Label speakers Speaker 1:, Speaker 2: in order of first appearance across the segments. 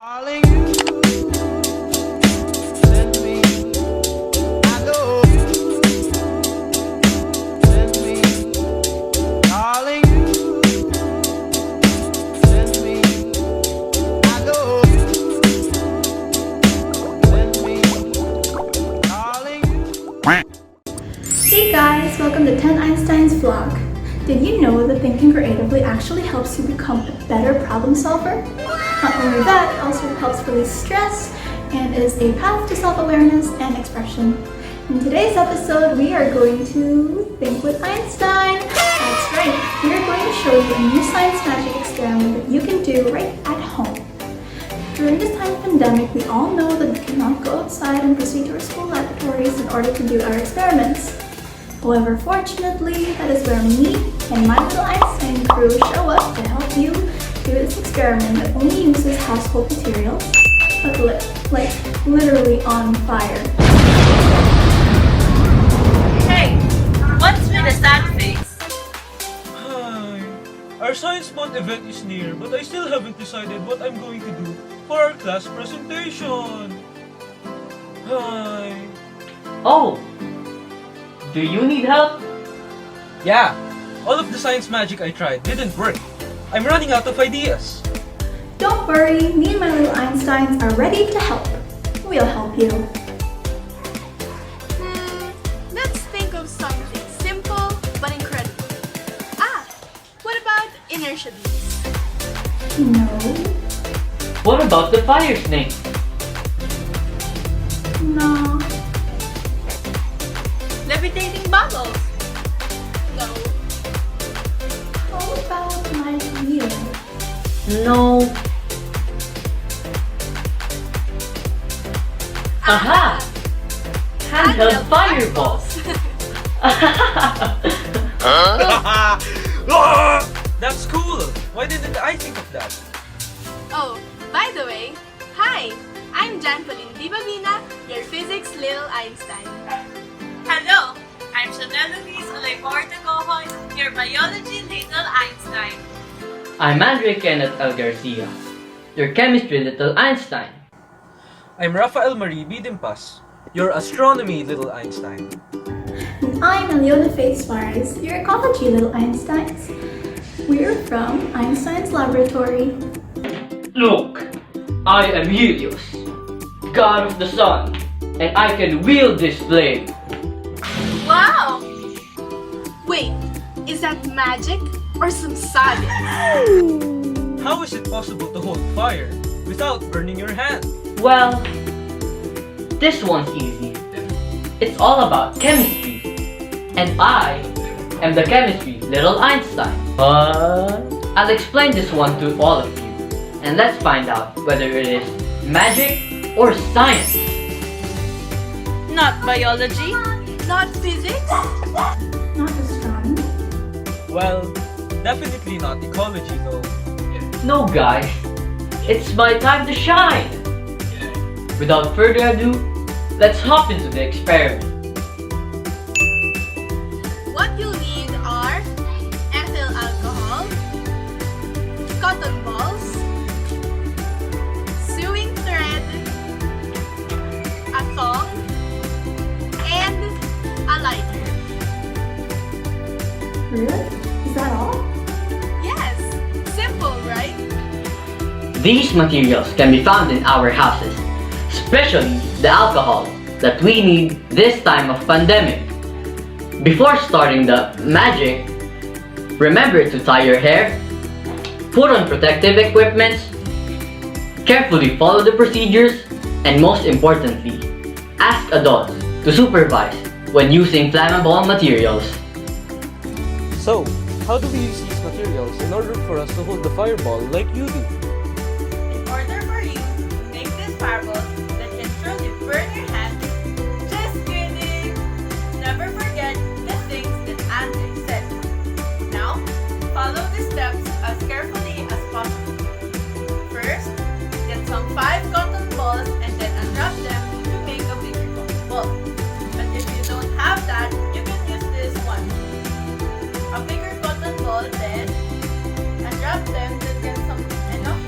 Speaker 1: Calling you, send me. I know you, send me. Calling you, send me. I know you, send me. Calling you.
Speaker 2: Hey guys, welcome to 10 Einstein's vlog. Did you know that thinking creatively actually helps you become a better problem solver? Not only that, it also helps release stress and is a path to self-awareness and expression. In today's episode, we are going to think with Einstein. That's right, we are going to show you a new science magic experiment that you can do right at home. During this time of pandemic, we all know that we cannot go outside and proceed to our school laboratories in order to do our experiments. However, fortunately, that is where me and my little Einstein crew show up to help you do this experiment that only uses household materials, but literally on fire.
Speaker 3: Hey, what's with the sad face?
Speaker 4: Hi. Our science month event is near, but I still haven't decided what I'm going to do for our class presentation. Hi.
Speaker 5: Oh, do you need help?
Speaker 4: Yeah, all of the science magic I tried didn't work. I'm running out of ideas.
Speaker 2: Don't worry, me and my little Einsteins are ready to help. We'll help you.
Speaker 3: Let's think of something simple but incredible. What about inertia beams?
Speaker 2: No.
Speaker 5: What about the fire snake?
Speaker 2: No.
Speaker 3: Levitating bubbles? No.
Speaker 2: How about my wheel?
Speaker 5: No. Aha! Handheld fireballs!
Speaker 4: That's cool. Why didn't I think of that?
Speaker 3: Oh, by the way, hi! I'm Jan Pauline Di Babina, your physics little Einstein. Hello! I'm Chanel Luis Olay Cohon, your biology little Einstein.
Speaker 5: I'm Andre Kenneth L. Garcia, your chemistry little Einstein.
Speaker 4: I'm Rafael Marie Bidimpas, your astronomy little Einstein.
Speaker 2: And I'm Aliona Faith Suarez, your ecology little Einsteins. We're from Einstein's laboratory.
Speaker 5: Look, I am Helios, god of the sun, and I can wield this flame.
Speaker 3: Wow! Wait, is that magic or some science?
Speaker 4: How is it possible to hold fire without burning your hand?
Speaker 5: Well, this one's easy. It's all about chemistry. And I am the chemistry little Einstein. But I'll explain this one to all of you. And let's find out whether it is magic or science.
Speaker 3: Not biology? Not physics?
Speaker 2: Not astronomy.
Speaker 4: Well, definitely not ecology though.
Speaker 5: No guys, it's my time to shine. Without further ado, let's hop into the experiment.
Speaker 3: What you'll need are ethyl alcohol, cotton balls, sewing thread, a thong, and a lighter.
Speaker 2: Really? Is that all?
Speaker 3: Yes, simple, right?
Speaker 5: These materials can be found in our houses, especially the alcohol that we need this time of pandemic. Before starting the magic, remember to tie your hair, put on protective equipment, carefully follow the procedures, and most importantly, ask adults to supervise when using flammable materials.
Speaker 4: So, how do we use these materials in order for us to hold the fireball like you do?
Speaker 3: In order for you to make this fireball that can truly burn your hand, just kidding! Never forget the things that Andre said. Now, follow the steps as carefully as possible. First, get some 5 cotton balls and then unwrap them to make a bigger cotton ball. But if you don't have that, you can use this one. A bigger cotton ball, then unwrap them to get some enough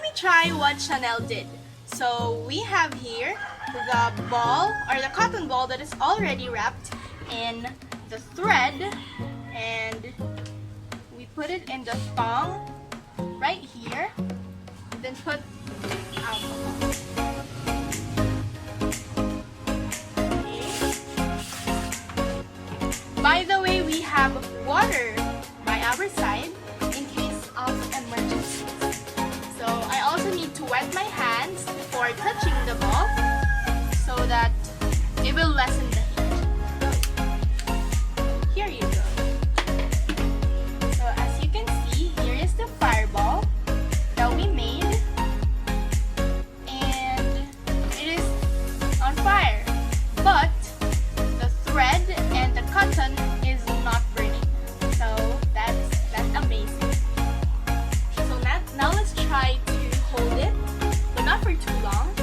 Speaker 2: me try what Chanel did. So we have here the ball or the cotton ball that is already wrapped in the thread, and we put it in the thong right here, and then put alcohol. By the way, we have water by our side in case of emergencies. So I also need to wet my hands before touching the ball so that it will lessen the heat. Here you go. So as you can see, here is the fireball that we made, and it is on fire. But the thread and the cotton is not burning. So that's amazing. So now let's try to hold it, but not for too long.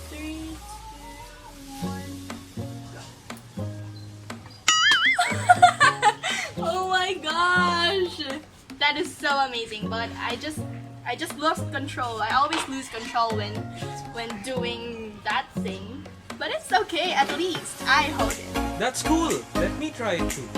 Speaker 2: 3, 2, 1, go. Oh my gosh! That is so amazing, but I just lost control. I always lose control when doing that thing. But it's okay, at least I hold it.
Speaker 4: That's cool. Let me try it too.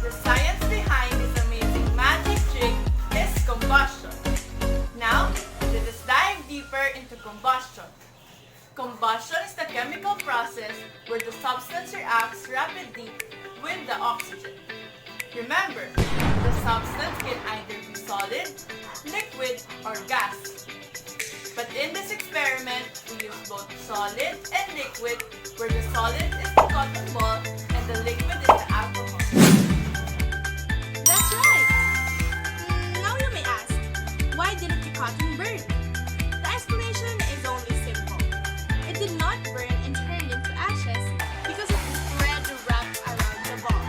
Speaker 3: The science behind this amazing magic trick is combustion. Now, let us dive deeper into combustion. Combustion is the chemical process where the substance reacts rapidly with the oxygen. Remember, the substance can either be solid, liquid, or gas. But in this experiment, we use both solid and liquid, where the solid is the cotton ball and the liquid is the alcohol.
Speaker 2: That's right! Now you may ask, why didn't the cotton burn? The explanation is only simple. It did not burn and turned into ashes because of the thread wrapped around the ball.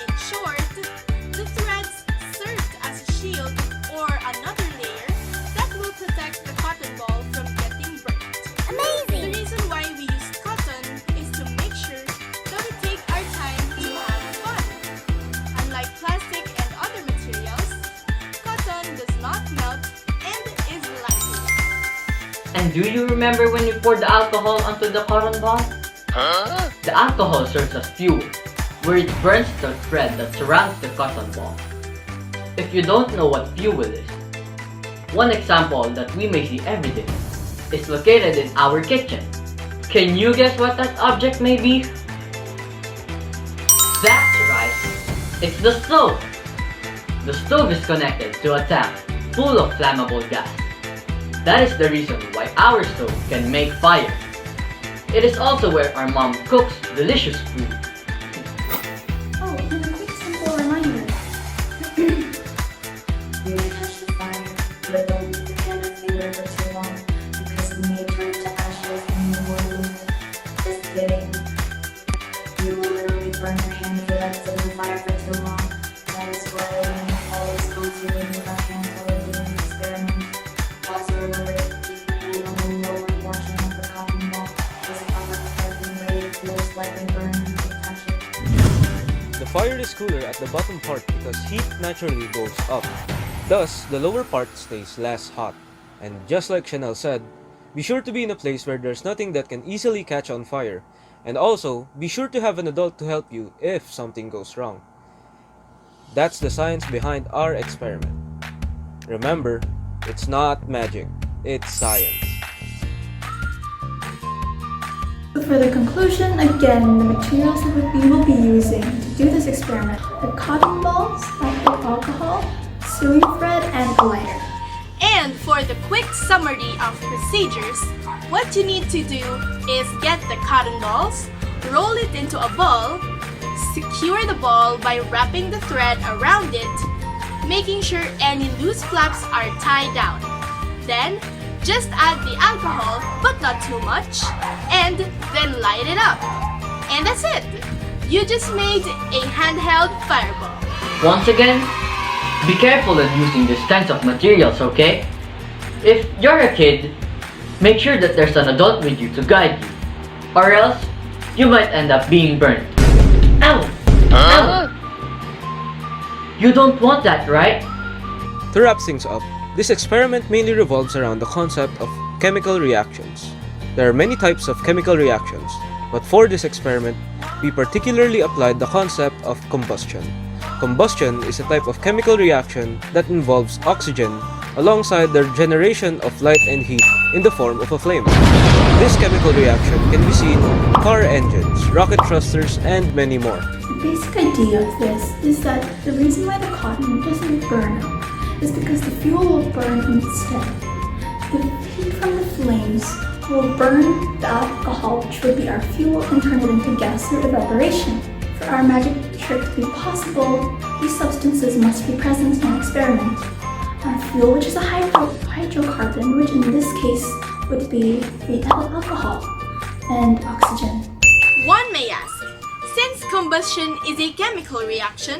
Speaker 2: In short, the threads served as a shield or another layer that will protect the cotton ball from getting burnt. Amazing! The reason why we use cotton is to make sure that we take our time to have fun. Unlike plastic and other materials, cotton does not melt and is lightweight.
Speaker 5: And do you remember when you poured the alcohol onto the cotton ball? The alcohol serves as fuel, where it burns the thread that surrounds the cotton ball. If you don't know what fuel is, one example that we may see every day is located in our kitchen. Can you guess what that object may be? That's right, it's the stove. The stove is connected to a tank full of flammable gas. That is the reason why our stove can make fire. It is also where our mom cooks delicious food.
Speaker 2: Oh, and a quick simple reminder.
Speaker 6: You may touch the fire, but don't leave your hand and finger for too long because it may turn to ashes and you will lose it. Just kidding. You will literally burn your hand if you let it sit in the fire for too long. That is why we always constantly move our hands while we're doing the experiment. Also remember to keep your hand on the lower portion of the cotton ball. This covers everything where it feels slightly burned if you touch it.
Speaker 4: The fire is cooler at the bottom part because heat naturally goes up. Thus, the lower part stays less hot. And just like Chanel said, be sure to be in a place where there's nothing that can easily catch on fire. And also, be sure to have an adult to help you if something goes wrong. That's the science behind our experiment. Remember, it's not magic, it's science.
Speaker 2: For the conclusion, again, the materials that we will be using to do this experiment: cotton balls, alcohol, sewing thread, and a lighter. And for
Speaker 7: For the quick summary of procedures, what you need to do is get the cotton balls, roll it into a ball, secure the ball by wrapping the thread around it, making sure any loose flaps are tied down. Then, just add the alcohol, but not too much, and then light it up. And that's it! You just made a handheld fireball.
Speaker 5: Once again, be careful in using these kinds of materials, okay? If you're a kid, make sure that there's an adult with you to guide you, or else you might end up being burnt. Ow! Ow! You don't want that, right?
Speaker 4: To wrap things up, this experiment mainly revolves around the concept of chemical reactions. There are many types of chemical reactions, but for this experiment, we particularly applied the concept of combustion. Combustion is a type of chemical reaction that involves oxygen alongside the generation of light and heat in the form of a flame. This chemical reaction can be seen in car engines, rocket thrusters, and many more.
Speaker 2: The basic idea of this is that the reason why the cotton doesn't burn up is because the fuel will burn instead. The heat from the flames will burn the alcohol, which would be our fuel, and turn it into gas through evaporation. For our magic trick to be possible, these substances must be present in an experiment. Our fuel, which is a hydrocarbon, which in this case would be the alcohol, and oxygen.
Speaker 7: One may ask, since combustion is a chemical reaction,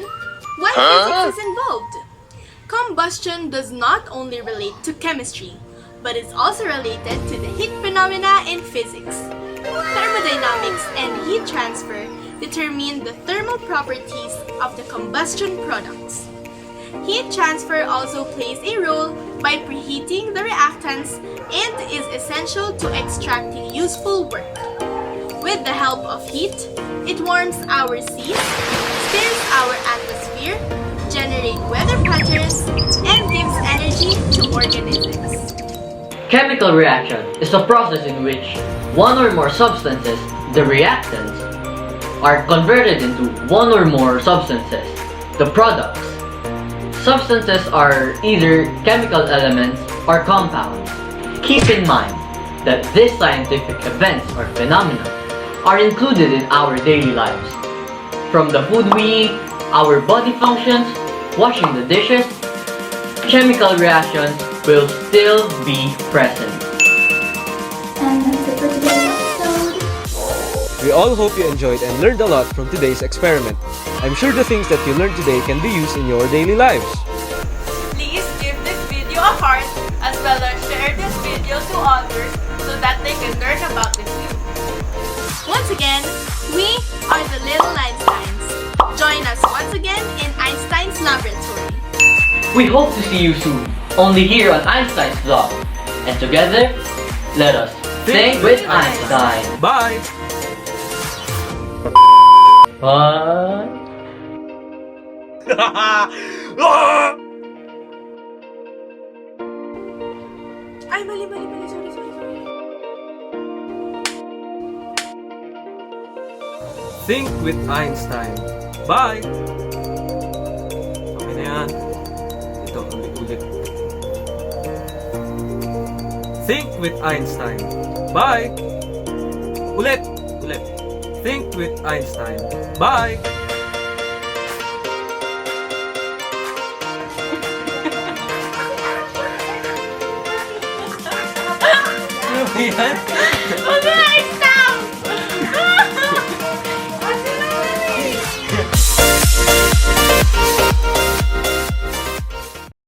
Speaker 7: what physics is involved? Combustion does not only relate to chemistry, but is also related to the heat phenomena in physics. Thermodynamics and heat transfer determine the thermal properties of the combustion products. Heat transfer also plays a role by preheating the reactants and is essential to extracting useful work. With the help of heat, it warms our seas, stirs our atmosphere, generates weather patterns, and gives energy to organisms.
Speaker 5: Chemical reaction is a process in which one or more substances, the reactants, are converted into one or more substances, the products. Substances are either chemical elements or compounds. Keep in mind that these scientific events or phenomena are included in our daily lives. From the food we eat, our body functions, washing the dishes, chemical reactions will still be present.
Speaker 2: And that's it for today's episode.
Speaker 4: We all hope you enjoyed and learned a lot from today's experiment. I'm sure the things that you learned today can be used in your daily lives.
Speaker 3: Please give this video a heart as well as share this video to others so that they can learn about it too.
Speaker 7: Once again, we are the Little Einsteins. Join us once again in Einstein's laboratory.
Speaker 5: We hope to see you soon, only here on Einstein's vlog. And together, let us think with Einstein.
Speaker 4: Bye!
Speaker 5: Bye.
Speaker 7: Ay, mali, sorry.
Speaker 4: Think with Einstein. Bye! Okay na yan. Ito, ulit. Think with Einstein. Bye! Ulit! Think with Einstein. Bye! Ano yan?